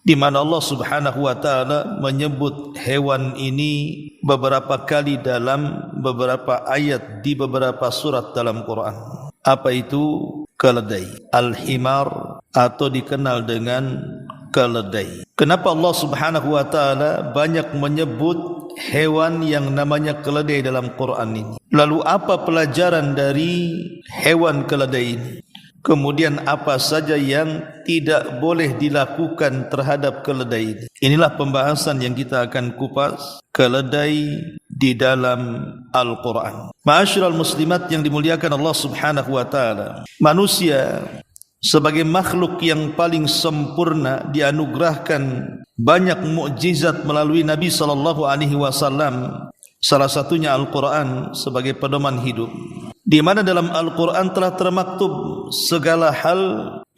di mana Allah Subhanahu wa taala menyebut hewan ini beberapa kali dalam beberapa ayat di beberapa surat dalam Quran. Apa itu keledai? Al-himar atau dikenal dengan keledai. Kenapa Allah Subhanahu wa taala banyak menyebut hewan yang namanya keledai dalam Quran ini? Lalu apa pelajaran dari hewan keledai ini? Kemudian apa saja yang tidak boleh dilakukan terhadap keledai ini? Inilah pembahasan yang kita akan kupas keledai di dalam Al-Quran. Ma'asyiral muslimat yang dimuliakan Allah Subhanahu wa taala, manusia sebagai makhluk yang paling sempurna dianugerahkan banyak mukjizat melalui Nabi sallallahu alaihi wasallam, salah satunya Al-Quran sebagai pedoman hidup, di mana dalam Al-Quran telah termaktub segala hal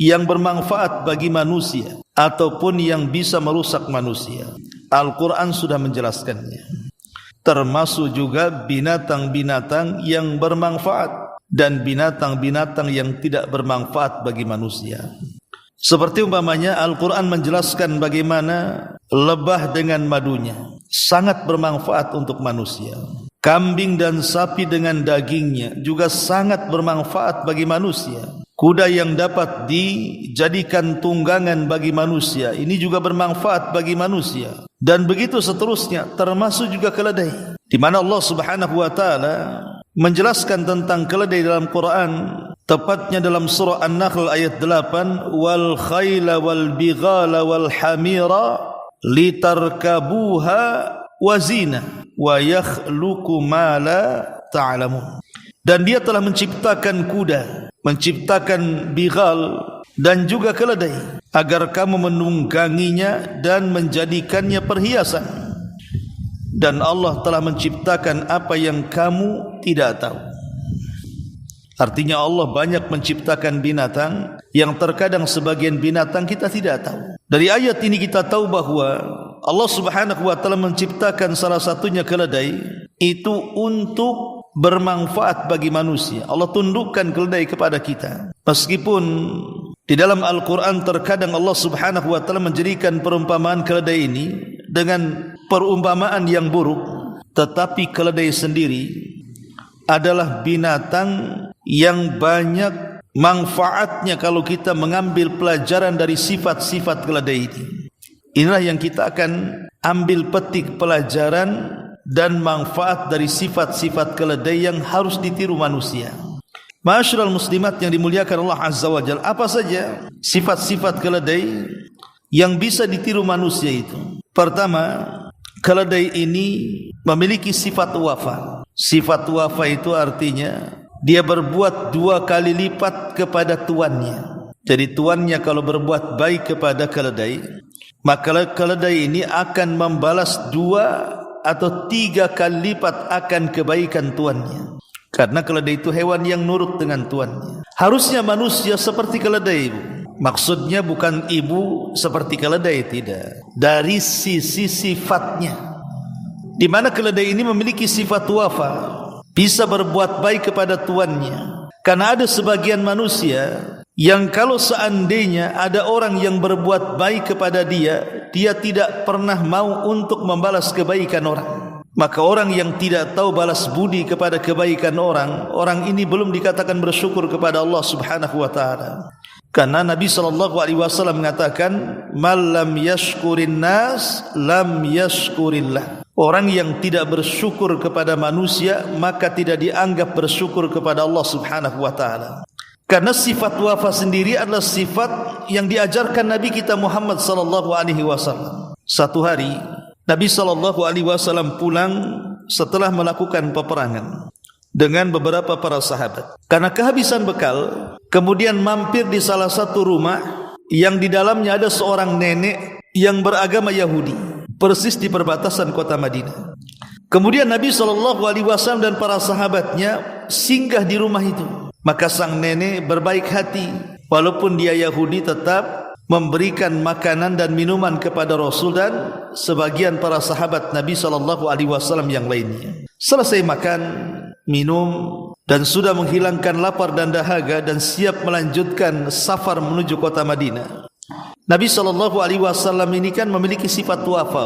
yang bermanfaat bagi manusia ataupun yang bisa merusak manusia. Al-Quran sudah menjelaskannya, termasuk juga binatang-binatang yang bermanfaat dan binatang-binatang yang tidak bermanfaat bagi manusia. Seperti umpamanya Al-Quran menjelaskan bagaimana lebah dengan madunya sangat bermanfaat untuk manusia. Kambing dan sapi dengan dagingnya juga sangat bermanfaat bagi manusia. Kuda yang dapat dijadikan tunggangan bagi manusia, ini juga bermanfaat bagi manusia. Dan begitu seterusnya, termasuk juga keledai, di mana Allah Subhanahu wa taala menjelaskan tentang keledai dalam Quran, tepatnya dalam surah An-Nahl ayat 8, wal khayla wal bighala wal hamira litarkabuha wazina wa yakhluqu ma la ta'lamun. Dan dia telah menciptakan kuda, menciptakan bighal dan juga keledai agar kamu menungganginya dan menjadikannya perhiasan. Dan Allah telah menciptakan apa yang kamu tidak tahu. Artinya Allah banyak menciptakan binatang yang terkadang sebagian binatang kita tidak tahu. Dari ayat ini kita tahu bahwa Allah Subhanahu wa taala menciptakan salah satunya keledai itu untuk bermanfaat bagi manusia. Allah tundukkan keledai kepada kita. Meskipun di dalam Al-Quran terkadang Allah Subhanahu wa taala menjadikan perumpamaan keledai ini dengan perumpamaan yang buruk, tetapi keledai sendiri adalah binatang yang banyak manfaatnya kalau kita mengambil pelajaran dari sifat-sifat keledai ini. Inilah yang kita akan ambil petik pelajaran dan manfaat dari sifat-sifat keledai yang harus ditiru manusia. Ma'asyiral muslimat yang dimuliakan Allah Azza wa Jalla, apa saja sifat-sifat keledai yang bisa ditiru manusia itu? Pertama, keledai ini memiliki sifat wafa. Sifat wafa itu artinya dia berbuat 2 kali lipat kepada tuannya. Jadi tuannya kalau berbuat baik kepada keledai, maka keledai ini akan membalas 2 atau 3 kali lipat akan kebaikan tuannya. Karena keledai itu hewan yang nurut dengan tuannya. Harusnya manusia seperti keledai. Maksudnya bukan ibu seperti keledai, tidak. Dari sisi sifatnya, di mana keledai ini memiliki sifat wafa, bisa berbuat baik kepada tuannya. Karena ada sebagian manusia yang kalau seandainya ada orang yang berbuat baik kepada dia, dia tidak pernah mau untuk membalas kebaikan orang. Maka orang yang tidak tahu balas budi kepada kebaikan orang, orang ini belum dikatakan bersyukur kepada Allah Subhanahu wa taala. Karena Nabi sallallahu alaihi wasallam mengatakan, "Man lam yashkurin nas lam yashkurillah." Orang yang tidak bersyukur kepada manusia maka tidak dianggap bersyukur kepada Allah Subhanahu wa taala. Karena sifat wafa sendiri adalah sifat yang diajarkan Nabi kita Muhammad sallallahu alaihi wasallam. Satu hari Nabi sallallahu alaihi wasallam pulang setelah melakukan peperangan dengan beberapa para sahabat. Karena kehabisan bekal, kemudian mampir di salah satu rumah yang di dalamnya ada seorang nenek yang beragama Yahudi, persis di perbatasan kota Madinah. Kemudian Nabi SAW dan para sahabatnya singgah di rumah itu. Maka sang nenek berbaik hati, walaupun dia Yahudi tetap memberikan makanan dan minuman kepada Rasul dan sebagian para sahabat Nabi SAW yang lainnya. Selesai makan, minum dan sudah menghilangkan lapar dan dahaga dan siap melanjutkan safar menuju kota Madinah. Nabi SAW ini kan memiliki sifat wafa.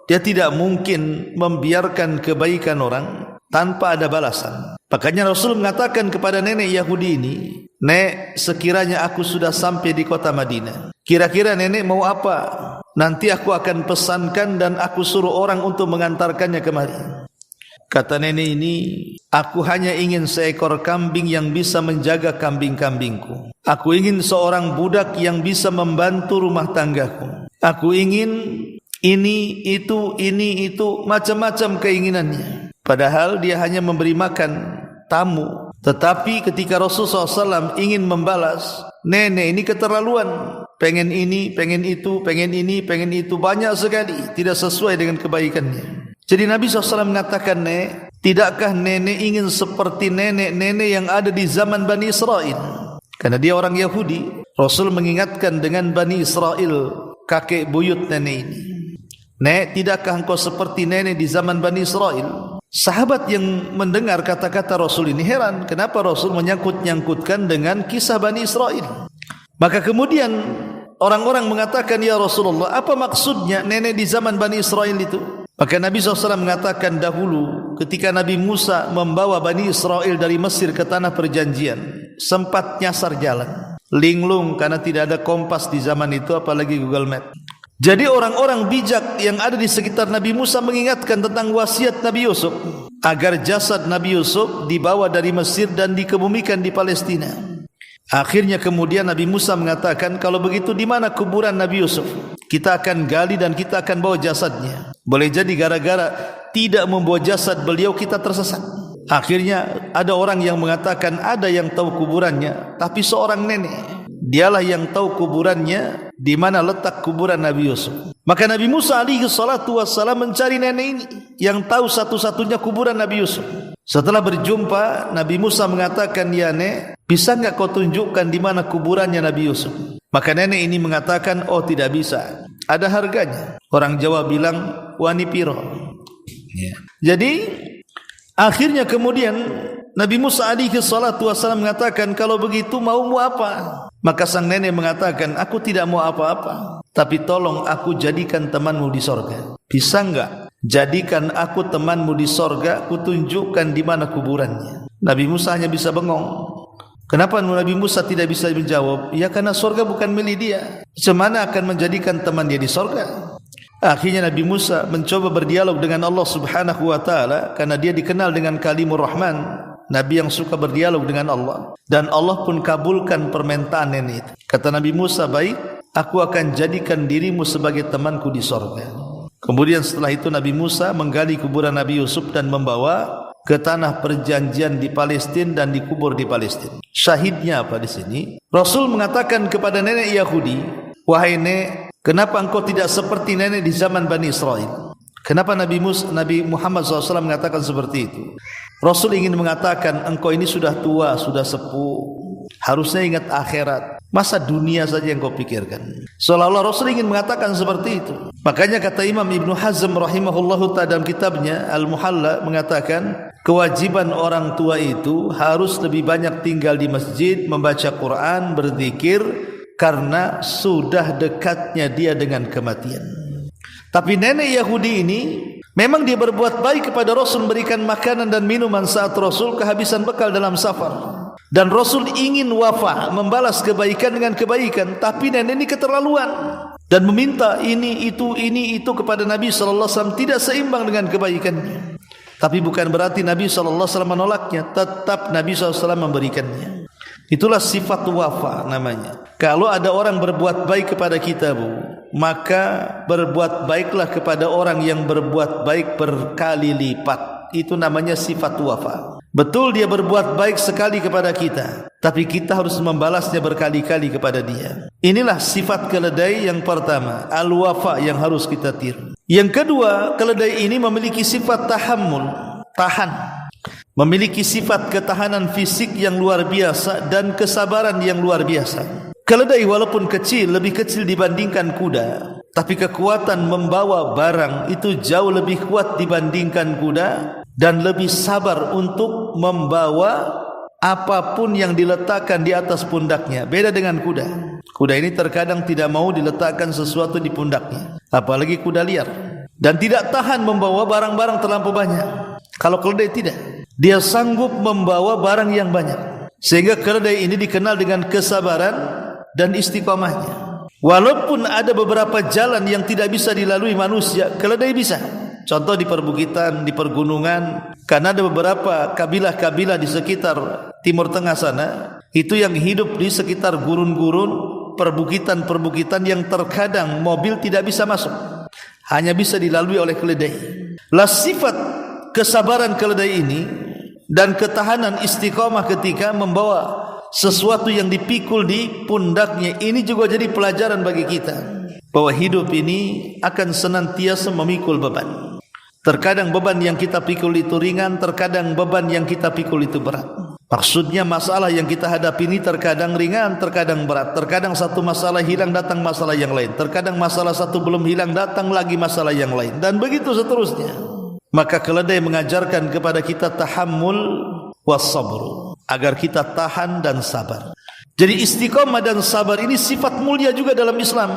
Dia tidak mungkin membiarkan kebaikan orang tanpa ada balasan. Makanya Rasul mengatakan kepada nenek Yahudi ini, "Nek, sekiranya aku sudah sampai di kota Madinah, kira-kira nenek mau apa? Nanti aku akan pesankan dan aku suruh orang untuk mengantarkannya kemari." Kata nenek ini, "Aku hanya ingin seekor kambing yang bisa menjaga kambing-kambingku. Aku ingin seorang budak yang bisa membantu rumah tanggaku. Aku ingin ini, itu, macam-macam keinginannya." Padahal dia hanya memberi makan tamu. Tetapi ketika Rasulullah SAW ingin membalas, nenek ini keterlaluan. Pengen ini, pengen itu, pengen ini, pengen itu. Banyak sekali. Tidak sesuai dengan kebaikannya. Jadi Nabi SAW mengatakan, "Nek, tidakkah nenek ingin seperti nenek-nenek yang ada di zaman Bani Israel?" Karena dia orang Yahudi. Rasul mengingatkan dengan Bani Israel, kakek buyut nenek ini. "Nek, tidakkah engkau seperti nenek di zaman Bani Israel?" Sahabat yang mendengar kata-kata Rasul ini heran. Kenapa Rasul menyangkut-nyangkutkan dengan kisah Bani Israel? Maka kemudian orang-orang mengatakan, "Ya Rasulullah, apa maksudnya nenek di zaman Bani Israel itu?" Maka Nabi SAW mengatakan, dahulu ketika Nabi Musa membawa Bani Israel dari Mesir ke tanah perjanjian, sempat nyasar jalan, linglung karena tidak ada kompas di zaman itu, apalagi Google Map. Jadi orang-orang bijak yang ada di sekitar Nabi Musa mengingatkan tentang wasiat Nabi Yusuf, agar jasad Nabi Yusuf dibawa dari Mesir dan dikebumikan di Palestina. Akhirnya kemudian Nabi Musa mengatakan, "Kalau begitu di mana kuburan Nabi Yusuf? Kita akan gali dan kita akan bawa jasadnya." Boleh jadi gara-gara tidak membawa jasad beliau kita tersesat. Akhirnya ada orang yang mengatakan ada yang tahu kuburannya, tapi seorang nenek. Dialah yang tahu kuburannya, di mana letak kuburan Nabi Yusuf. Maka Nabi Musa alaihi salatu wassalam mencari nenek ini yang tahu satu-satunya kuburan Nabi Yusuf. Setelah berjumpa, Nabi Musa mengatakan, "Ya nek, bisa enggak kau tunjukkan di mana kuburannya Nabi Yusuf?" Maka nenek ini mengatakan, "Oh, tidak bisa. Ada harganya." Orang Jawa bilang, "Wani piro." Ya. Jadi akhirnya kemudian Nabi Musa alaihi salatu wassalam mengatakan, "Kalau begitu maumu apa?" Maka sang nenek mengatakan, "Aku tidak mau apa-apa, tapi tolong aku jadikan temanmu di sorga." Bisa enggak? Jadikan aku temanmu di sorga, aku tunjukkan di mana kuburannya. Nabi Musa hanya bisa bengong. Kenapa Nabi Musa tidak bisa menjawab? Ya karena sorga bukan milik dia. Bagaimana akan menjadikan teman dia di sorga? Akhirnya Nabi Musa mencoba berdialog dengan Allah Subhanahu wa taala, karena dia dikenal dengan Kalimur Rahman, Nabi yang suka berdialog dengan Allah. Dan Allah pun kabulkan permintaan nenek itu. Kata Nabi Musa, "Baik, aku akan jadikan dirimu sebagai temanku di sorga." Kemudian setelah itu Nabi Musa menggali kuburan Nabi Yusuf dan membawa ke tanah perjanjian di Palestina dan dikubur di Palestina. Syahidnya apa di sini? Rasul mengatakan kepada nenek Yahudi, "Wahai nek, kenapa engkau tidak seperti nenek di zaman Bani Israel?" Kenapa Nabi Muhammad SAW mengatakan seperti itu? Rasul ingin mengatakan, engkau ini sudah tua, sudah sepuh, harusnya ingat akhirat. Masa dunia saja yang kau pikirkan? Seolah-olah Rasul ingin mengatakan seperti itu. Makanya kata Imam Ibnu Hazm rahimahullahu ta'ala dalam kitabnya Al-Muhalla mengatakan, kewajiban orang tua itu harus lebih banyak tinggal di masjid, membaca Quran, berzikir, karena sudah dekatnya dia dengan kematian. Tapi nenek Yahudi ini memang dia berbuat baik kepada Rasul, memberikan makanan dan minuman saat Rasul kehabisan bekal dalam safar. Dan Rasul ingin wafa, membalas kebaikan dengan kebaikan, tapi nenek ini keterlaluan dan meminta ini itu kepada Nabi SAW, tidak seimbang dengan kebaikannya. Tapi bukan berarti Nabi SAW menolaknya, tetap Nabi SAW memberikannya. Itulah sifat wafa namanya. Kalau ada orang berbuat baik kepada kita, Bu, maka berbuat baiklah kepada orang yang berbuat baik berkali lipat. Itu namanya sifat wafa. Betul dia berbuat baik sekali kepada kita, tapi kita harus membalasnya berkali-kali kepada dia. Inilah sifat keledai yang pertama, al-wafa, yang harus kita tiru. Yang kedua, keledai ini memiliki sifat tahammul, tahan. Memiliki sifat ketahanan fisik yang luar biasa dan kesabaran yang luar biasa. Keledai walaupun kecil, lebih kecil dibandingkan kuda, tapi kekuatan membawa barang itu jauh lebih kuat dibandingkan kuda, dan lebih sabar untuk membawa apapun yang diletakkan di atas pundaknya. Beda dengan kuda. Kuda ini terkadang tidak mau diletakkan sesuatu di pundaknya, apalagi kuda liar, dan tidak tahan membawa barang-barang terlampau banyak. Kalau keledai tidak, dia sanggup membawa barang yang banyak. Sehingga keledai ini dikenal dengan kesabaran dan istiqamahnya. Walaupun ada beberapa jalan yang tidak bisa dilalui manusia, keledai bisa. Contoh di perbukitan, di pergunungan, karena ada beberapa kabilah-kabilah di sekitar Timur Tengah sana, itu yang hidup di sekitar gurun-gurun, perbukitan-perbukitan yang terkadang mobil tidak bisa masuk, hanya bisa dilalui oleh keledai. Lah sifat kesabaran keledai ini dan ketahanan istiqamah ketika membawa sesuatu yang dipikul di pundaknya, ini juga jadi pelajaran bagi kita bahwa hidup ini akan senantiasa memikul beban. Terkadang beban yang kita pikul itu ringan, terkadang beban yang kita pikul itu berat. Maksudnya masalah yang kita hadapi ini terkadang ringan, terkadang berat. Terkadang satu masalah hilang, datang masalah yang lain. Terkadang masalah satu belum hilang, datang lagi masalah yang lain, dan begitu seterusnya. Maka keledai mengajarkan kepada kita tahammul was-sabr, agar kita tahan dan sabar. Jadi istiqamah dan sabar ini sifat mulia juga dalam Islam.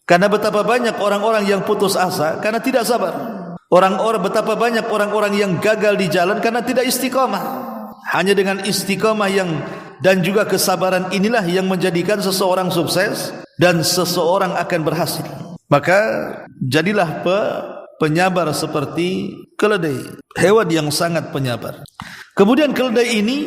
Karena betapa banyak orang-orang yang putus asa karena tidak sabar. Betapa banyak orang-orang yang gagal di jalan karena tidak istiqamah. Hanya dengan istiqamah dan juga kesabaran inilah yang menjadikan seseorang sukses dan seseorang akan berhasil. Maka jadilah penyabar seperti keledai, hewan yang sangat penyabar. Kemudian keledai ini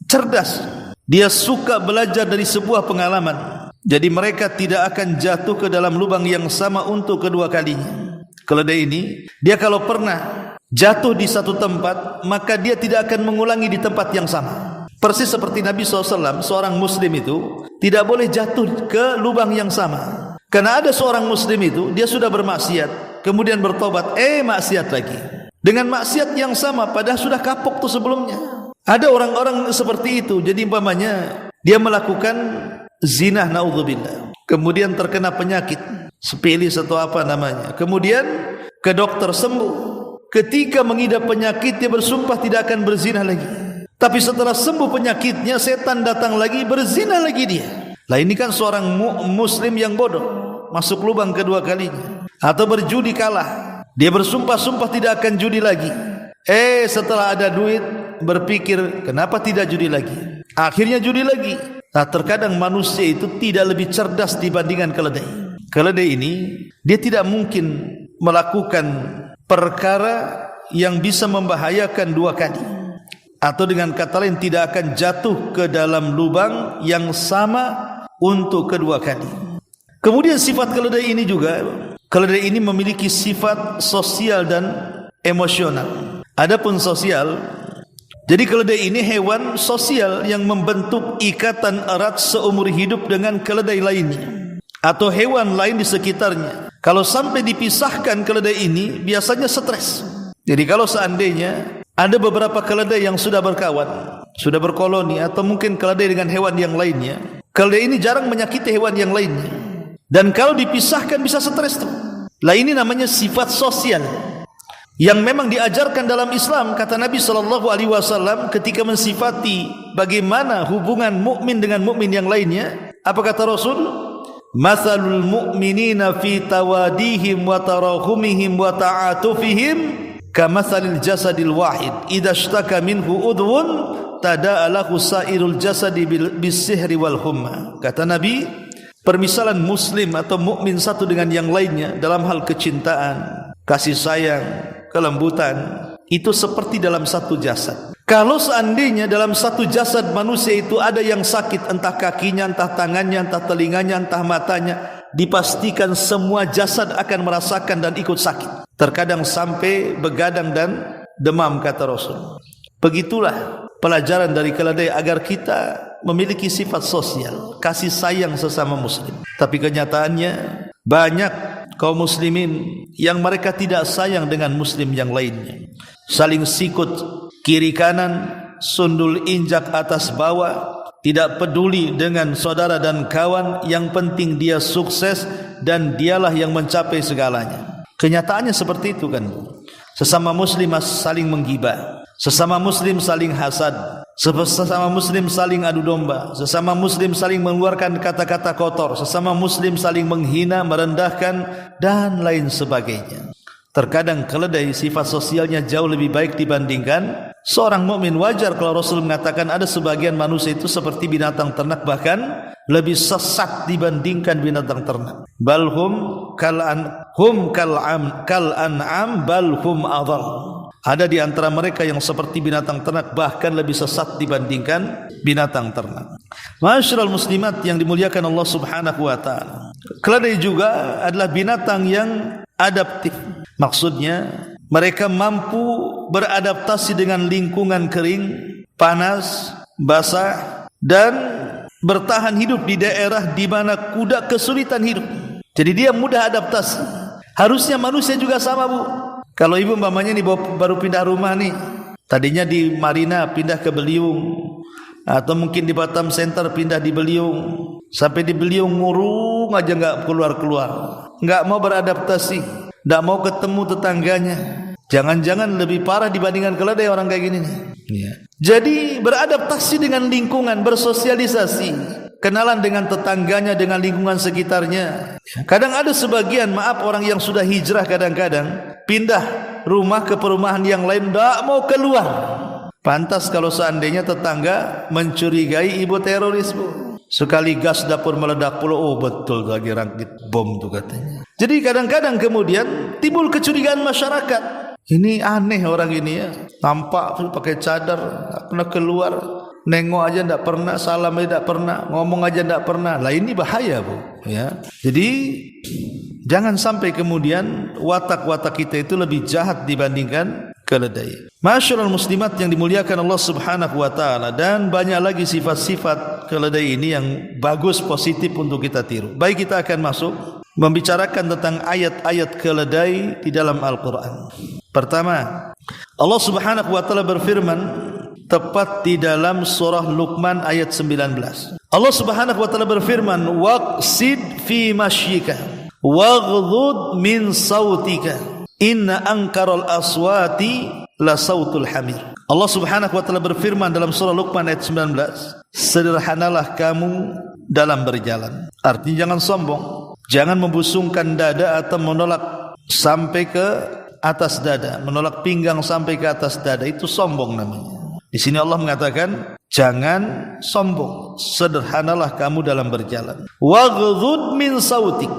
cerdas. Dia suka belajar dari sebuah pengalaman. Jadi mereka tidak akan jatuh ke dalam lubang yang sama untuk kedua kalinya. Keledai ini, dia kalau pernah jatuh di satu tempat, maka dia tidak akan mengulangi di tempat yang sama. Persis seperti Nabi SAW, seorang muslim itu tidak boleh jatuh ke lubang yang sama. Karena ada seorang muslim itu, dia sudah bermaksiat, kemudian bertobat, maksiat lagi. Dengan maksiat yang sama, padahal sudah kapok tuh sebelumnya. Ada orang-orang seperti itu. Jadi umpamanya dia melakukan zina, naudzubillah, kemudian terkena penyakit sepilis atau apa namanya, kemudian ke dokter sembuh. Ketika mengidap penyakit, dia bersumpah tidak akan berzina lagi. Tapi setelah sembuh penyakitnya, setan datang lagi, berzina lagi dia. Lah ini kan seorang muslim yang bodoh, masuk lubang kedua kalinya. Atau berjudi kalah, dia bersumpah-sumpah tidak akan judi lagi. Setelah ada duit, berpikir kenapa tidak judi lagi, akhirnya judi lagi. Nah, terkadang manusia itu tidak lebih cerdas dibandingkan keledai. Keledai ini dia tidak mungkin melakukan perkara yang bisa membahayakan dua kali, atau dengan kata lain tidak akan jatuh ke dalam lubang yang sama untuk kedua kali. Kemudian sifat keledai ini juga, keledai ini memiliki sifat sosial dan emosional. Adapun sosial, jadi keledai ini hewan sosial yang membentuk ikatan erat seumur hidup dengan keledai lainnya atau hewan lain di sekitarnya. Kalau sampai dipisahkan keledai ini, biasanya stres. Jadi kalau seandainya ada beberapa keledai yang sudah berkawan, sudah berkoloni, atau mungkin keledai dengan hewan yang lainnya, keledai ini jarang menyakiti hewan yang lainnya. Dan kalau dipisahkan bisa stres tuh. Lah ini namanya sifat sosial yang memang diajarkan dalam Islam. Kata Nabi SAW ketika mensifati bagaimana hubungan mukmin dengan mukmin yang lainnya, apa kata Rasul? Mathalul mu'minina fi tawadihim wa tarahumihim wa ta'atufihim kamathalil jasadil wahid idza ishtaka minhu udhun tada'alahu sairul jasadi bisihri wal humma. Kata Nabi, permisalan muslim atau mukmin satu dengan yang lainnya dalam hal kecintaan, kasih sayang, kelembutan, itu seperti dalam satu jasad. Kalau seandainya dalam satu jasad manusia itu ada yang sakit, entah kakinya, entah tangannya, entah telinganya, entah matanya, dipastikan semua jasad akan merasakan dan ikut sakit. Terkadang sampai begadang dan demam, kata Rasul. Begitulah pelajaran dari keledai agar kita memiliki sifat sosial, kasih sayang sesama muslim. Tapi kenyataannya banyak kaum muslimin yang mereka tidak sayang dengan muslim yang lainnya. Saling sikut kiri kanan, sundul injak atas bawah, tidak peduli dengan saudara dan kawan, yang penting dia sukses dan dialah yang mencapai segalanya. Kenyataannya seperti itu kan. Sesama muslim saling menggibah, sesama muslim saling hasad, Sesama muslim saling adu domba, sesama muslim saling mengeluarkan kata-kata kotor, sesama muslim saling menghina, merendahkan dan lain sebagainya. Terkadang keledai sifat sosialnya jauh lebih baik dibandingkan seorang mukmin. Wajar kalau Rasul mengatakan ada sebagian manusia itu seperti binatang ternak, bahkan lebih sesat dibandingkan binatang ternak. Balhum kal an'am balhum adhal. Ada di antara mereka yang seperti binatang ternak, bahkan lebih sesat dibandingkan binatang ternak. Ma'asyiral muslimat yang dimuliakan Allah Subhanahu wa taala. Keledai juga adalah binatang yang adaptif. Maksudnya mereka mampu beradaptasi dengan lingkungan kering, panas, basah, dan bertahan hidup di daerah di mana kuda kesulitan hidup. Jadi dia mudah adaptasi. Harusnya manusia juga sama, Bu. Kalau ibu umpamanya nih baru pindah rumah nih, tadinya di Marina pindah ke Beliung, atau mungkin di Batam Center pindah di Beliung, sampai di Beliung ngurung aja nggak keluar-keluar, nggak mau beradaptasi, nggak mau ketemu tetangganya. Jangan-jangan lebih parah dibandingkan keledai orang kayak gini nih. Ya. Jadi beradaptasi dengan lingkungan, bersosialisasi, kenalan dengan tetangganya, dengan lingkungan sekitarnya. Kadang ada sebagian, maaf, orang yang sudah hijrah kadang-kadang pindah rumah ke perumahan yang lain, tidak mau keluar. Pantas kalau seandainya tetangga mencurigai ibu teroris, Bu. Sekali gas dapur meledak pula, oh betul lagi rangkit bom tuh katanya. Jadi kadang-kadang kemudian timbul kecurigaan masyarakat. Ini aneh orang ini ya, nampak pakai cadar, tak pernah keluar, nengok aja tidak pernah, salam aja tidak pernah, ngomong aja tidak pernah. Lah ini bahaya, Bu. Ya. Jadi jangan sampai kemudian watak-watak kita itu lebih jahat dibandingkan keledai. Masyaallah muslimat yang dimuliakan Allah Subhanahu wa taala, dan banyak lagi sifat-sifat keledai ini yang bagus, positif untuk kita tiru. Baik, kita akan masuk membicarakan tentang ayat-ayat keledai di dalam Al-Quran. Pertama, Allah Subhanahu wa taala berfirman tepat di dalam surah Luqman ayat 19. Allah Subhanahu wa taala berfirman, waqsid fi mashyika waghdud min sautika inna ankaral aswati la sautul hamir. Allah Subhanahu wa taala berfirman dalam surah Luqman ayat 19, sederhanalah kamu dalam berjalan. Artinya jangan sombong, jangan membusungkan dada atau menolak sampai ke atas dada, menolak pinggang sampai ke atas dada, itu sombong namanya. Di sini Allah mengatakan jangan sombong, sederhanalah kamu dalam berjalan. Waghdud min sautik,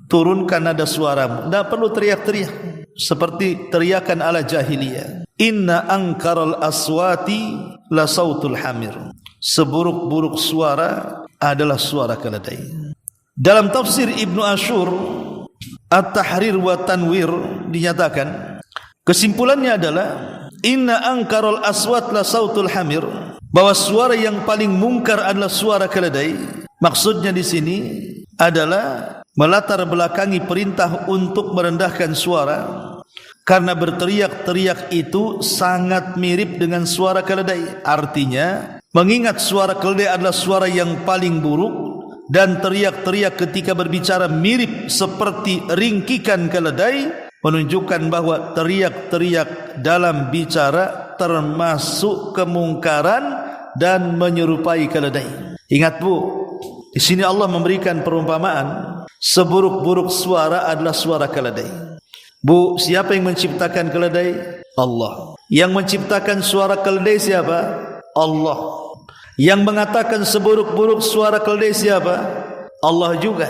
turunkan nada suaramu, tidak perlu teriak-teriak seperti teriakan ala jahiliyah. Inna ankaral aswati la sautul hamir, seburuk-buruk suara adalah suara keledai. Dalam tafsir Ibnu Ashur At-Tahrir wa Tanwir dinyatakan, kesimpulannya adalah inna ankarul aswat la sautul hamir, bahwa suara yang paling mungkar adalah suara keledai. Maksudnya di sini adalah melatar belakangi perintah untuk merendahkan suara, karena berteriak-teriak itu sangat mirip dengan suara keledai. Artinya mengingat suara keledai adalah suara yang paling buruk, dan teriak-teriak ketika berbicara mirip seperti ringkikan keledai, menunjukkan bahwa teriak-teriak dalam bicara termasuk kemungkaran dan menyerupai keledai. Ingat, Bu, di sini Allah memberikan perumpamaan seburuk-buruk suara adalah suara keledai. Bu, siapa yang menciptakan keledai? Allah. Yang menciptakan suara keledai siapa? Allah. Yang mengatakan seburuk-buruk suara keledai siapa? Allah juga.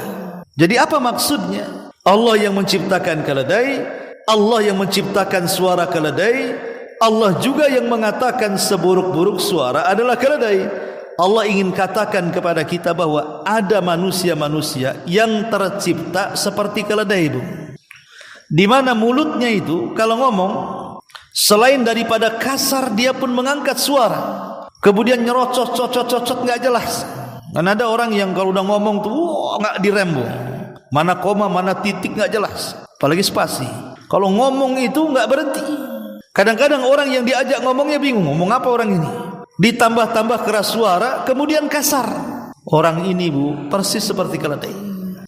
Jadi apa maksudnya? Allah yang menciptakan keledai, Allah yang menciptakan suara keledai, Allah juga yang mengatakan seburuk-buruk suara adalah keledai. Allah ingin katakan kepada kita bahwa ada manusia-manusia yang tercipta seperti keledai, Bu. Di mana mulutnya itu kalau ngomong, selain daripada kasar, dia pun mengangkat suara. Kemudian nyerocot, cocot nggak jelas. Dan ada orang yang kalau udah ngomong tuh nggak direm, Bu. Mana koma, mana titik nggak jelas. Apalagi spasi. Kalau ngomong itu nggak berhenti. Kadang-kadang orang yang diajak ngomongnya bingung, ngomong apa orang ini. Ditambah-tambah keras suara, kemudian kasar. Orang ini, Bu, persis seperti keledai.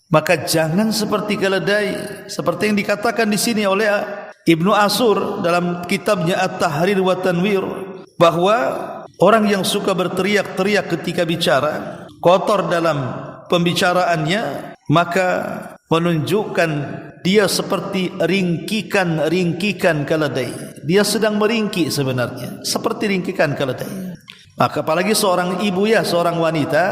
Maka jangan seperti keledai, seperti yang dikatakan di sini oleh Ibnu Ashur dalam kitabnya At-Tahrir wa Tanwir, bahwa Orang yang suka berteriak-teriak ketika bicara, kotor dalam pembicaraannya, maka menunjukkan dia seperti ringkikan keledai. Dia sedang meringkik sebenarnya, seperti ringkikan keledai. Maka apalagi seorang ibu ya, seorang wanita,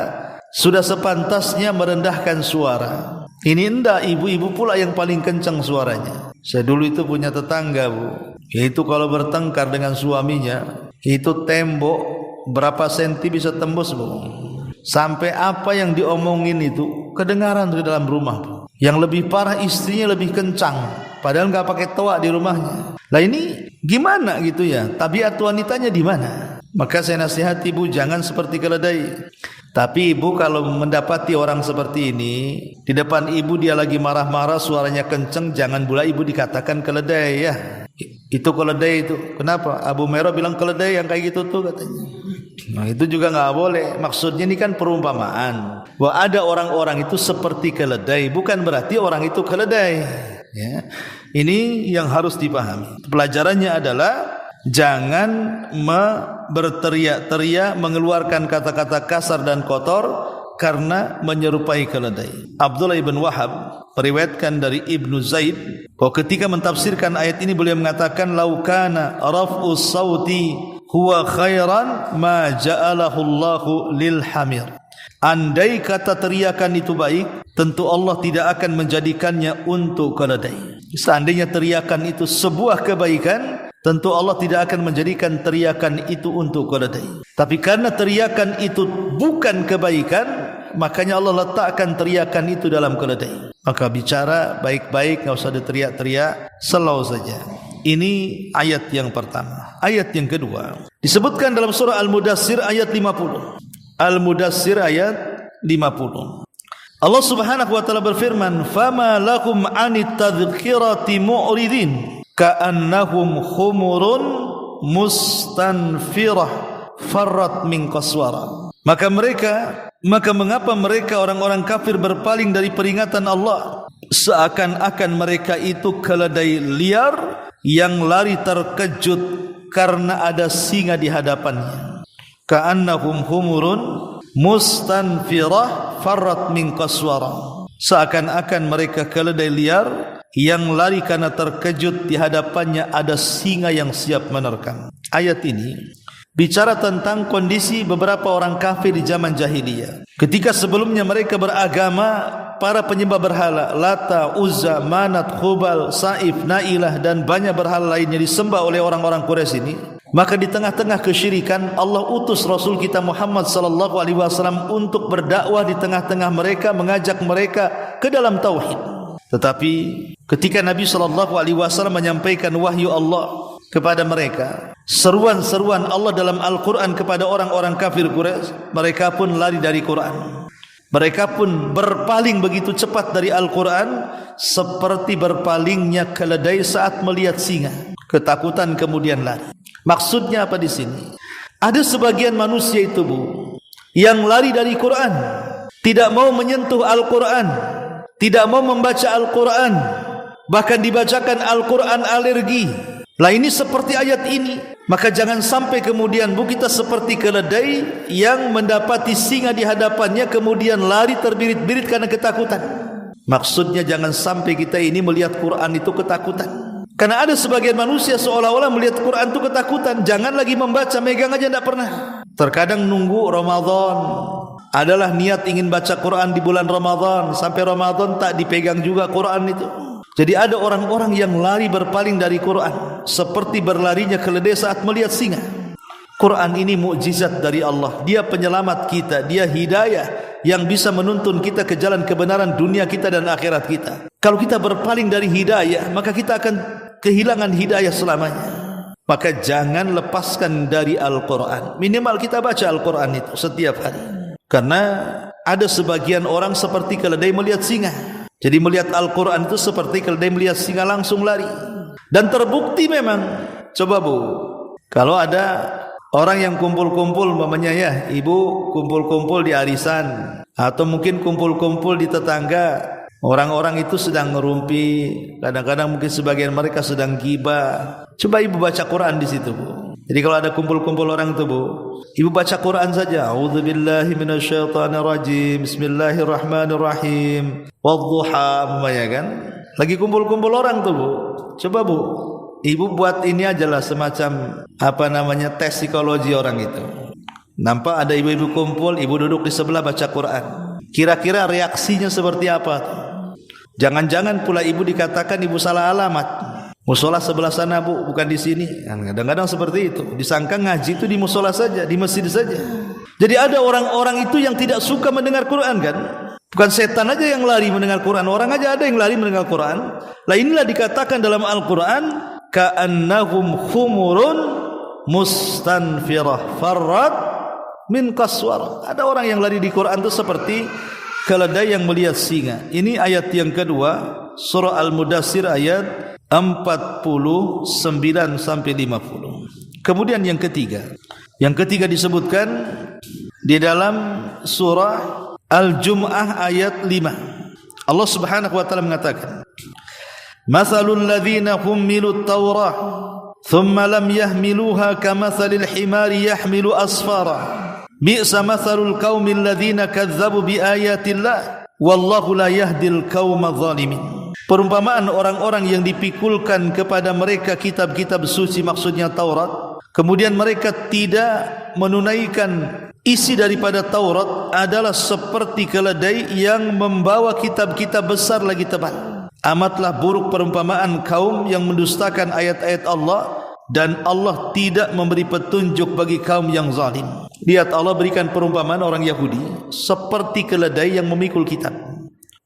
sudah sepantasnya merendahkan suara. Ini enggak, ibu-ibu pula yang paling kencang suaranya. Saya dulu itu punya tetangga, Bu, yaitu kalau bertengkar dengan suaminya, itu tembok berapa senti bisa tembus, Bu. Sampai apa yang diomongin itu kedengaran dari dalam rumah, Bu. Yang lebih parah, istrinya lebih kencang, padahal enggak pakai toa di rumahnya. Lah ini gimana gitu ya? Tabiat wanitanya di mana? Maka saya nasihati, Bu, jangan seperti keledai. Tapi ibu kalau mendapati orang seperti ini, di depan ibu dia lagi marah-marah, suaranya kenceng, jangan pula ibu dikatakan keledai ya. Itu keledai itu. Kenapa? Abu Mero bilang keledai yang kayak gitu tuh katanya. Nah itu juga nggak boleh. Maksudnya ini kan perumpamaan. Bahwa ada orang-orang itu seperti keledai, bukan berarti orang itu keledai. Ya. Ini yang harus dipahami. Pelajarannya adalah jangan berteriak-teriak, mengeluarkan kata-kata kasar dan kotor karena menyerupai keledai. Abdullah ibn Wahab meriwayatkan dari Ibnu Zaid bahwa ketika mentafsirkan ayat ini beliau mengatakan, laukana raf'us sauti huwa khairan ma ja'alahu Allahu lil hamir. Andai kata teriakan itu baik, tentu Allah tidak akan menjadikannya untuk keledai. Seandainya teriakan itu sebuah kebaikan, tentu Allah tidak akan menjadikan teriakan itu untuk keledai. Tapi karena teriakan itu bukan kebaikan, makanya Allah letakkan teriakan itu dalam keledai. Maka bicara baik-baik, enggak usah diteriak-teriak, slow saja. Ini ayat yang pertama. Ayat yang kedua disebutkan dalam surah Al-Mudassir ayat 50. Al-Mudassir ayat 50. Allah Subhanahu wa taala berfirman, "Fama lakum 'anit tadhkirati mu'ridin ka'annahum khumurun mustanfirah farrat min qaswara." Maka mengapa mereka orang-orang kafir berpaling dari peringatan Allah, seakan-akan mereka itu keledai liar yang lari terkejut karena ada singa di hadapannya. Ka'annahum humurun mustanfirah farrat min qaswara. Seakan-akan mereka keledai liar yang lari karena terkejut di hadapannya ada singa yang siap menerkam. Ayat ini bicara tentang kondisi beberapa orang kafir di zaman jahiliyah. Ketika sebelumnya mereka beragama, para penyembah berhala Lata, Uzza, Manat, Khubal, Saif, Nailah dan banyak berhala lainnya disembah oleh orang-orang Quraisy ini. Maka di tengah-tengah kesyirikan, Allah utus Rasul kita Muhammad sallallahu alaihi wasallam untuk berdakwah di tengah-tengah mereka, mengajak mereka ke dalam tauhid. Tetapi ketika Nabi sallallahu alaihi wasallam menyampaikan wahyu Allah kepada mereka, seruan-seruan Allah dalam Al-Quran kepada orang-orang kafir Quraisy, mereka pun lari dari Quran. Mereka pun berpaling begitu cepat dari Al-Quran seperti berpalingnya keledai saat melihat singa. Ketakutan kemudian lari. Maksudnya apa di sini? Ada sebagian manusia itu, Bu, yang lari dari Quran, tidak mau menyentuh Al-Quran, tidak mau membaca Al-Quran, bahkan dibacakan Al-Quran alergi. Lah ini seperti ayat ini. Maka jangan sampai kemudian, Bu, kita seperti keledai yang mendapati singa di hadapannya kemudian lari terbirit-birit karena ketakutan. Maksudnya jangan sampai kita ini melihat Quran itu ketakutan. Karena ada sebagian manusia seolah-olah melihat Quran itu ketakutan. Jangan lagi membaca, megang aja tidak pernah. Terkadang nunggu Ramadan, adalah niat ingin baca Quran di bulan Ramadan, sampai Ramadan tak dipegang juga Quran itu. Jadi ada orang-orang yang lari berpaling dari Quran seperti berlarinya keledai saat melihat singa. Quran ini mukjizat dari Allah. Dia penyelamat kita, dia hidayah yang bisa menuntun kita ke jalan kebenaran dunia kita dan akhirat kita. Kalau kita berpaling dari hidayah, maka kita akan kehilangan hidayah selamanya. Maka jangan lepaskan dari Al-Quran. Minimal kita baca Al-Quran itu setiap hari. Karena ada sebagian orang seperti keledai melihat singa. Jadi melihat Al-Quran itu seperti keledai melihat singa, langsung lari. Dan terbukti memang. Coba, Bu, kalau ada orang yang kumpul-kumpul, umpamanya ya, ibu kumpul-kumpul di arisan, atau mungkin kumpul-kumpul di tetangga, Orang-orang itu sedang ngerumpi, kadang-kadang mungkin sebagian mereka sedang gibah. Coba ibu baca Quran di situ, Bu. Jadi kalau ada kumpul-kumpul orang itu, Bu, ibu baca Quran saja. A'udzubillahi minasyaitonirrajim. Bismillahirrahmanirrahim. Wadduha, ya kan? Lagi kumpul-kumpul orang tuh, Bu. Coba, Bu, ibu buat ini ajalah semacam tes psikologi orang itu. Nampak ada ibu-ibu kumpul, ibu duduk di sebelah baca Quran. Kira-kira reaksinya seperti apa? Jangan-jangan pula ibu dikatakan ibu salah alamat. Musola sebelah sana, Bu, bukan di sini. Kadang-kadang seperti itu. Disangka ngaji itu di musola saja, di masjid saja. Jadi ada orang-orang itu yang tidak suka mendengar Quran, kan? Bukan setan aja yang lari mendengar Quran, orang aja ada yang lari mendengar Quran. Lah inilah dikatakan dalam Al-Quran, ka'annahum khumurun mustanfirah farrat min qaswar. Ada orang yang lari di Quran itu seperti keledai yang melihat singa. Ini ayat yang kedua, surah Al-Mudaththir ayat 49 sampai 50. Kemudian yang ketiga disebutkan di dalam surah Al-Jum'ah ayat 5. Allah Subhanahu wa taala mengatakan, "Matsalul ladzina hummilut Taurah thumma lam yahmiluha kamatsalil himari yahmilu asfara." Bi'sa mathalul qaumil ladzina kadzdzabu biayatillah wallahu la yahdil qaumadz zalimin. Perumpamaan orang-orang yang dipikulkan kepada mereka kitab-kitab suci, maksudnya Taurat, kemudian mereka tidak menunaikan isi daripada Taurat, adalah seperti keledai yang membawa kitab-kitab besar lagi tebal. Amatlah buruk perumpamaan kaum yang mendustakan ayat-ayat Allah, dan Allah tidak memberi petunjuk bagi kaum yang zalim. Lihat, Allah berikan perumpamaan orang Yahudi seperti keledai yang memikul kitab.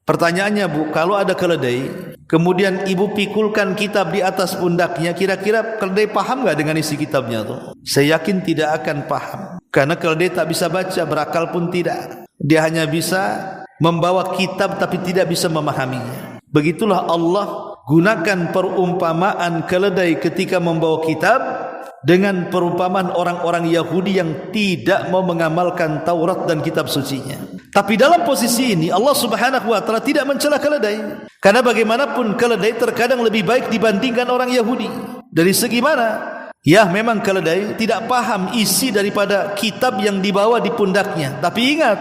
Pertanyaannya, Bu, kalau ada keledai kemudian ibu pikulkan kitab di atas pundaknya, kira-kira keledai paham gak dengan isi kitabnya tuh? Saya yakin tidak akan paham, karena keledai tak bisa baca, berakal pun tidak. Dia hanya bisa membawa kitab tapi tidak bisa memahaminya. Begitulah Allah gunakan perumpamaan keledai ketika membawa kitab dengan perumpamaan orang-orang Yahudi yang tidak mau mengamalkan Taurat dan kitab sucinya. Tapi dalam posisi ini Allah Subhanahu wa taala tidak mencela keledai, karena bagaimanapun keledai terkadang lebih baik dibandingkan orang Yahudi. Dari segi mana? Ya, memang keledai tidak paham isi daripada kitab yang dibawa di pundaknya, tapi ingat,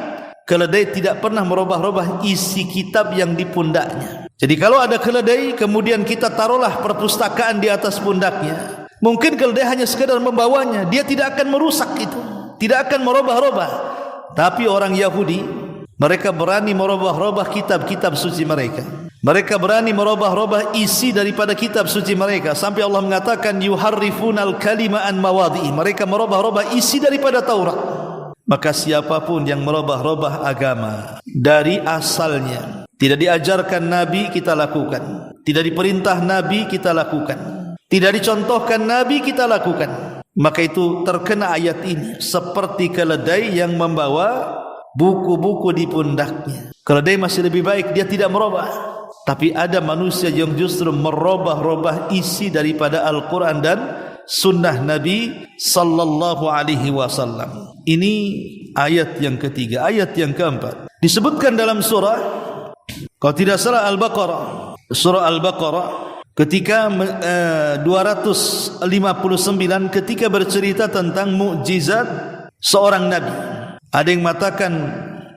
keledai tidak pernah merubah-rubah isi kitab yang di pundaknya. Jadi kalau ada keledai kemudian kita taruhlah perpustakaan di atas pundaknya, mungkin keledai hanya sekadar membawanya, dia tidak akan merusak itu, tidak akan merubah-rubah. Tapi orang Yahudi, mereka berani merubah-rubah kitab-kitab suci mereka. Mereka berani merubah-rubah isi daripada kitab suci mereka, sampai Allah mengatakan yuharrifunal kalima an mawadhi'i. Mereka merubah-rubah isi daripada Taurat. Maka siapapun yang merubah-rubah agama dari asalnya, tidak diajarkan Nabi, kita lakukan. Tidak diperintah Nabi, kita lakukan. Tidak dicontohkan Nabi, kita lakukan. Maka itu terkena ayat ini, seperti keledai yang membawa buku-buku di pundaknya. Keledai masih lebih baik, dia tidak merubah. Tapi ada manusia yang justru merubah-rubah isi daripada Al-Quran dan sunnah Nabi sallallahu alaihi wasallam. Ini ayat yang ketiga. Ayat yang keempat disebutkan dalam surah, kalau tidak salah, Al-Baqarah. Surah Al-Baqarah ketika 259, ketika bercerita tentang mukjizat seorang nabi. Ada yang mengatakan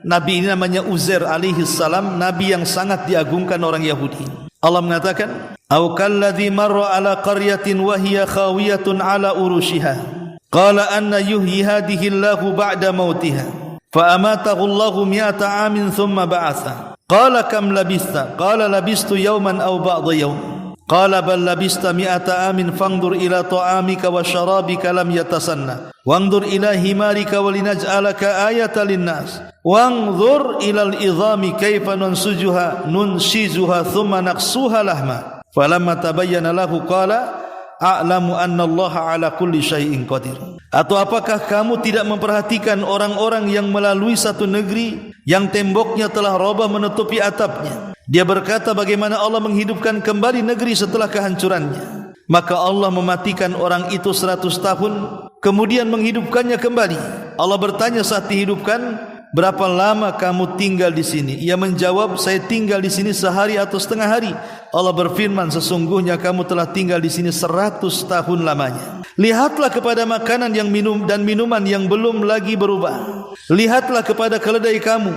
nabi ini namanya Uzair alaihi salam, nabi yang sangat diagungkan orang Yahudi. Allah mengatakan, "Au kalladzi marra ala qaryatin wa hiya khawiyatun ala urushiha. Qala anna yuhyi hadhihi Allahu ba'da mautiha. Fa amatahu Allahu mi'ata 'amin thumma ba'atha. Qala kam labista? Qala labistu yawman aw ba'da yawm. Qala bal labista mi'ata amin fanzur ila ta'amika wa syarabika lam yatasanna. Wanzur ila himarika wa linaj'alaka ayatan linnas. Wanzur ila al-idhami kayfa nunshizuha thumma naqsuha lahma. Falamma tabayyana lahu qala a'lamu anna Allah ala kulli syai'in qadir." Atau apakah kamu tidak memperhatikan orang-orang yang melalui satu negeri yang temboknya telah roboh menutupi atapnya? Dia berkata bagaimana Allah menghidupkan kembali negeri setelah kehancurannya. Maka Allah mematikan orang itu 100 tahun, kemudian menghidupkannya kembali. Allah bertanya saat dihidupkan, berapa lama kamu tinggal di sini? Ia menjawab, saya tinggal di sini sehari atau setengah hari. Allah berfirman, sesungguhnya kamu telah tinggal di sini 100 tahun lamanya. Lihatlah kepada makanan yang minum dan minuman yang belum lagi berubah. Lihatlah kepada keledai kamu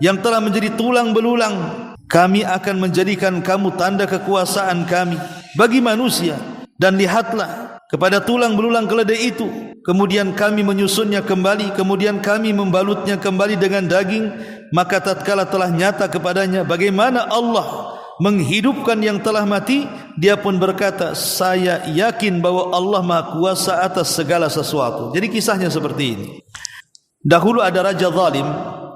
yang telah menjadi tulang belulang. Kami akan menjadikan kamu tanda kekuasaan kami bagi manusia. Dan lihatlah kepada tulang belulang keledai itu. Kemudian kami menyusunnya kembali. Kemudian kami membalutnya kembali dengan daging. Maka tatkala telah nyata kepadanya bagaimana Allah menghidupkan yang telah mati, dia pun berkata, saya yakin bahwa Allah Maha Kuasa atas segala sesuatu. Jadi kisahnya seperti ini. Dahulu ada raja zalim,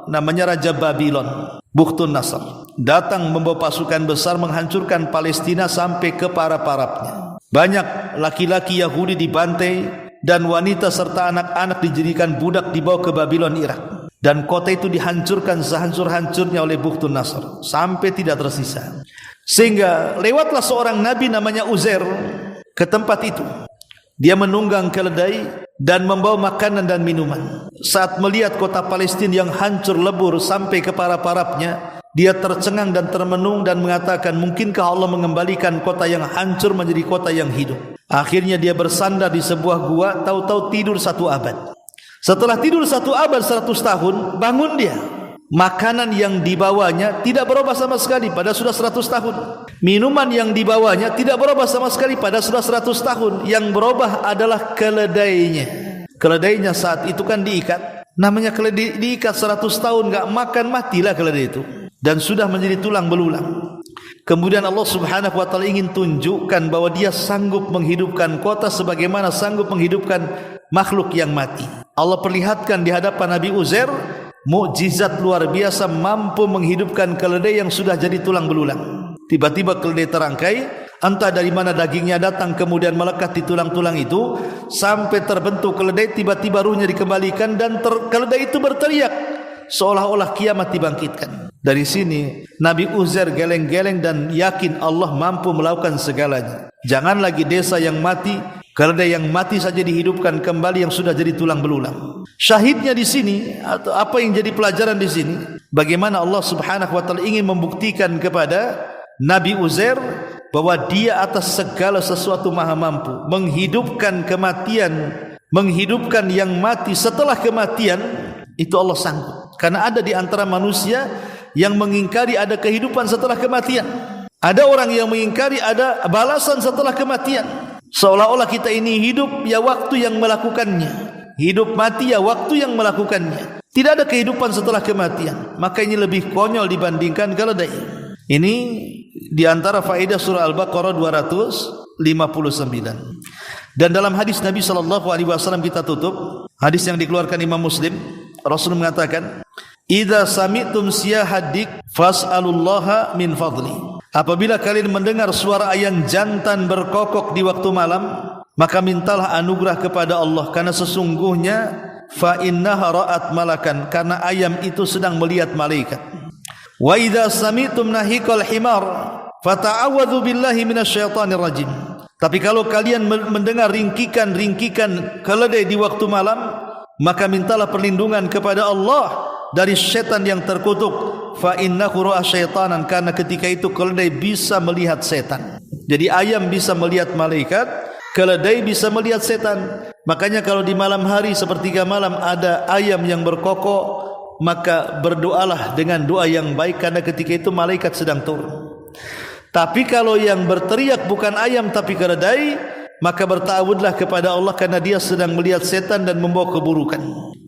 namanya Raja Babylon, Bukhtun Nasr, datang membawa pasukan besar menghancurkan Palestina sampai ke para-parapnya. Banyak laki-laki Yahudi dibantai dan wanita serta anak-anak dijadikan budak dibawa ke Babylon, Irak. Dan kota itu dihancurkan sehancur-hancurnya oleh Bukhtun Nasr sampai tidak tersisa. Sehingga lewatlah seorang nabi namanya Uzair ke tempat itu. Dia menunggang keledai dan membawa makanan dan minuman. Saat melihat kota Palestina yang hancur lebur sampai ke para-parapnya, dia tercengang dan termenung dan mengatakan, mungkinkah Allah mengembalikan kota yang hancur menjadi kota yang hidup? Akhirnya dia bersandar di sebuah gua, tahu-tahu tidur 1 abad. Setelah tidur 1 abad 100 tahun, bangun dia. Makanan yang dibawanya tidak berubah sama sekali pada sudah 100 tahun. Minuman yang dibawanya tidak berubah sama sekali pada sudah 100 tahun. Yang berubah adalah keledainya. Keledainya saat itu kan diikat. Namanya keledai diikat 100 tahun, enggak makan, matilah keledai itu. Dan sudah menjadi tulang belulang. Kemudian Allah Subhanahu wa taala ingin tunjukkan bahwa dia sanggup menghidupkan kota sebagaimana sanggup menghidupkan makhluk yang mati. Allah perlihatkan di hadapan Nabi Uzair mukjizat luar biasa, mampu menghidupkan keledai yang sudah jadi tulang belulang. Tiba-tiba keledai terangkai, entah dari mana dagingnya datang kemudian melekat di tulang-tulang itu sampai terbentuk keledai. Tiba-tiba ruhnya dikembalikan dan keledai itu berteriak seolah-olah kiamat dibangkitkan. Dari sini Nabi Uzair geleng-geleng dan yakin Allah mampu melakukan segalanya. Jangan lagi desa yang mati, keledai yang mati saja dihidupkan kembali yang sudah jadi tulang belulang. Syahidnya di sini atau apa yang jadi pelajaran di sini, bagaimana Allah Subhanahu wa taala ingin membuktikan kepada Nabi Uzair bahwa dia atas segala sesuatu maha mampu, menghidupkan kematian, menghidupkan yang mati setelah kematian, itu Allah sanggup. Karena ada di antara manusia yang mengingkari ada kehidupan setelah kematian. Ada orang yang mengingkari ada balasan setelah kematian. Seolah-olah kita ini hidup ya waktu yang melakukannya, hidup mati ya waktu yang melakukannya. Tidak ada kehidupan setelah kematian. Maka ini lebih konyol dibandingkan keledai. Ini di antara faedah surah Al-Baqarah 259. Dan dalam hadis Nabi SAW kita tutup, hadis yang dikeluarkan Imam Muslim, Rasul mengatakan, "Idza sami'tum siyahadik fas'alullaha min fadli." Apabila kalian mendengar suara ayam jantan berkokok di waktu malam, maka mintalah anugerah kepada Allah, karena sesungguhnya fa innaha ra'at malakan, karena ayam itu sedang melihat malaikat. Wa idza sami'tum nahiqal himar fata'awadzu billahi minasyaitonir rajim. Tapi kalau kalian mendengar ringkikan-ringkikan keledai di waktu malam, maka mintalah perlindungan kepada Allah dari setan yang terkutuk. Fa innahu ra'a syaitanan, karena ketika itu keledai bisa melihat setan. Jadi ayam bisa melihat malaikat, keledai bisa melihat setan. Makanya kalau di malam hari sepertiga malam ada ayam yang berkokok, maka berdoalah dengan doa yang baik, karena ketika itu malaikat sedang turun. Tapi kalau yang berteriak bukan ayam tapi keledai, maka bertawudlah kepada Allah, karena dia sedang melihat setan dan membawa keburukan.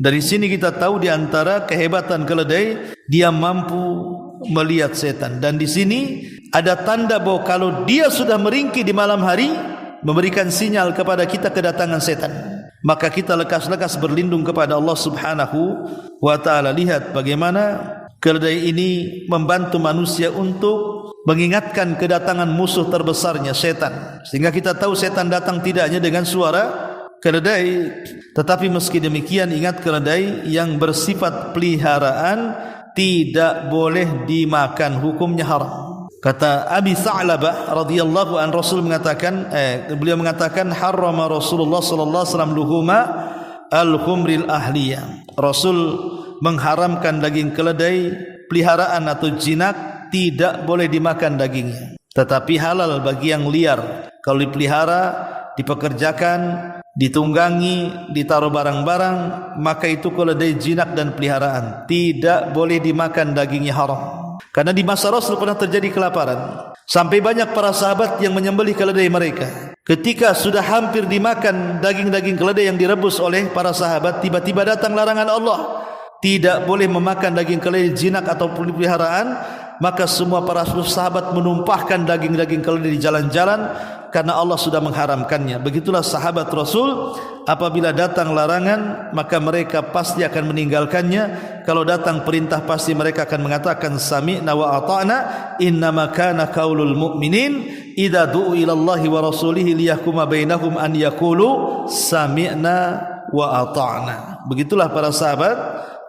Dari sini kita tahu di antara kehebatan keledai, dia mampu melihat setan. Dan di sini ada tanda bahwa kalau dia sudah meringki di malam hari, memberikan sinyal kepada kita kedatangan setan. Maka kita lekas-lekas berlindung kepada Allah Subhanahu wa ta'ala. Lihat bagaimana keledai ini membantu manusia untuk mengingatkan kedatangan musuh terbesarnya, setan. Sehingga kita tahu setan datang tidak hanya dengan suara keledai, tetapi meski demikian ingat, keledai yang bersifat peliharaan tidak boleh dimakan, hukumnya haram. Kata Abi Tha'labah radhiyallahu an, Rasul mengatakan, beliau mengatakan harrama Rasulullah sallallahu alaihi wasallam luhuma al-khumril ahliyah. Rasul mengharamkan daging keledai peliharaan atau jinak, tidak boleh dimakan dagingnya, tetapi halal bagi yang liar. Kalau dipelihara, dipekerjakan, ditunggangi, ditaruh barang-barang, maka itu keledai jinak dan peliharaan, tidak boleh dimakan dagingnya, haram. Karena di masa Rasul pernah terjadi kelaparan, sampai banyak para sahabat yang menyembelih keledai mereka. Ketika sudah hampir dimakan daging-daging keledai yang direbus oleh para sahabat, tiba-tiba datang larangan Allah, tidak boleh memakan daging keledai jinak atau peliharaan. Maka semua para sahabat menumpahkan daging-daging keledai di jalan-jalan, karena Allah sudah mengharamkannya. Begitulah sahabat Rasul, apabila datang larangan maka mereka pasti akan meninggalkannya. Kalau datang perintah pasti mereka akan mengatakan sami'na wa ata'na, innama kana qaulul mu'minin idza du'u ila Allahi wa rasulihi liyahkuma bainahum an yaqulu sami'na wa ata'na. Begitulah para sahabat,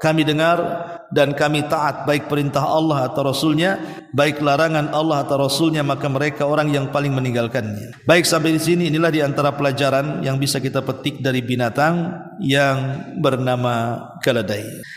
kami dengar dan kami taat, baik perintah Allah atau Rasulnya, baik larangan Allah atau Rasulnya, maka mereka orang yang paling meninggalkannya. Baik, sampai di sini inilah di antara pelajaran yang bisa kita petik dari binatang yang bernama keledai.